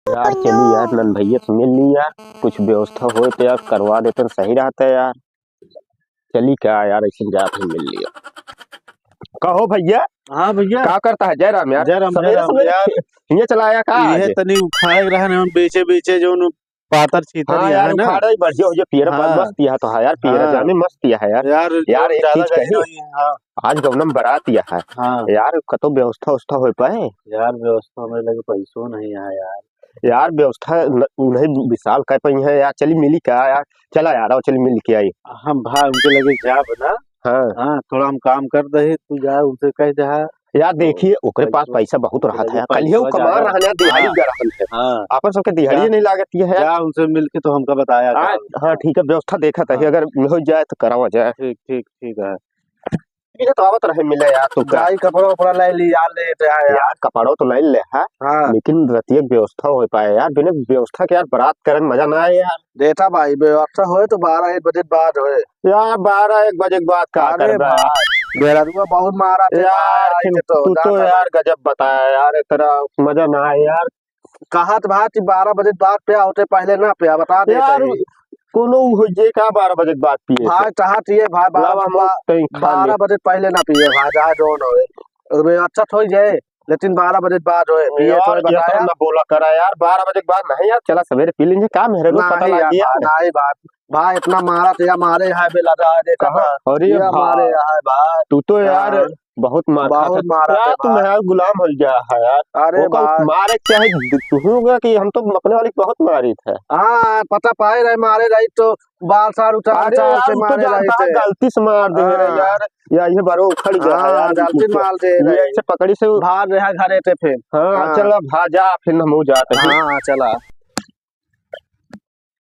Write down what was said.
यार चली यार नन भैया से मिल ली यार। कुछ व्यवस्था हो तो यार करवा देते तो सही रहता है यार। चली क्या यार ऐसे जाते मिल लिया। कहो भैया। हाँ भैया। क्या करता है जयराम यार? जयराम सवेरे जयराम सवेरे यार। ये चलाया का आज? ये तनी उखाड़ रहन हम बेचे बेचे जो पातर छीतर हाँ या यार है ना। उखाड़ा ही बढ़िया हो जो पियर हाँ मस्त या तो है यार पियर हाँ जाने मस्त या है यार। यार यार एक ज्यादा चीज गहीर कही। हुई है। हाँ आज गौनम बारात या है। हाँ यार कतो व्यवस्था उवस्था हो पाए। यार व्यवस्था में लगे पैसों नहीं है यार। यार व्यवस्था उन्हें विशाल कह पाई है यार। चली मिली क्या यार? चला यार आओ चली मिल के आई। हम भाई उनके लगे जा बना। हाँ हाँ थोड़ा हम काम कर दे तू जा उनसे कह जा। यार तो देखिए ओकरे पास पैसों पैसा बहुत उनके रहा लगे था कल ही पैसों कमा ज्यादा रहा है दिहाड़ी हाँ गरहन है। हाँ आपन सबके जा दिहाड़ी नहीं लागती है यार। जा उनसे मिल के तो हमका बताया हाँ करो। हाँ ठीक है व्यवस्था देखा था हाँ अगर हो जाए तो करावा जाए। ठीक ठीक ठीक है। ये तो आवत रहे मिले यार तो का। जाई कपड़ा उपड़ा ले ली यार लेते आया यार। यार कपड़ों तो नहीं ले है। हाँ लेकिन रतिया व्यवस्था हो पाए यार बिना व्यवस्था के यार बारात करे में मजा ना आए यार। देता भाई व्यवस्था होए तो 12-1 बजे बाद होए। यार 12-1 बजे के बाद का अरे कर भाई देहरादून बहुत मारा थे यार भाई फिर तो तू तो जाता यार गजब बताया यार तेरा मजा ना आए यार। कहत भाई 12 बजे बाद पे होते पहले ना पे बता दे यार कोनो हो जे का 12 बजे के बाद पिए से भाई चाहत ये भाई लावा हम कहीं खा ले। 12 बजे पहले ना पिए भाई जहाँ जोन होए अच्छा थोड़ी जाए लेकिन 12 बजे बाद होए पिए यार तो ये तो बताया ना बोला करा यार 12 बजे के बाद नहीं यार चला सवेरे पी लेंगे का मेरे को पता नहीं लग यार गया। भाई नहीं बात भाई इतना मारा तो या मारे है बेला रहा देखा कहाँ? था अरे ये हमारे भाई यहाँ है भाई तू तो यार हाँ, बहुत मार खा बहुत मारा यार थे तुम भाई। यार गुलाम हो गया है यार। अरे वो का भाई मारे चाहे तू होगा कि हम तो अपने वाली को बहुत मारी थे। हाँ पता पाए रहे मारे रही तो बाल सार उतार अरे चाल यार से वो तो मारे रही जानता है थे। गलती से मार दे रहे हाँ यार। या ये बारो उखड़ गया है हाँ यार गलती मार दे ये रही ऐसे पकड़ी से। भाग रहा घरे थे फिर। हाँ हाँ चलो भाजा फिर हम हो जाते हैं। हाँ चला।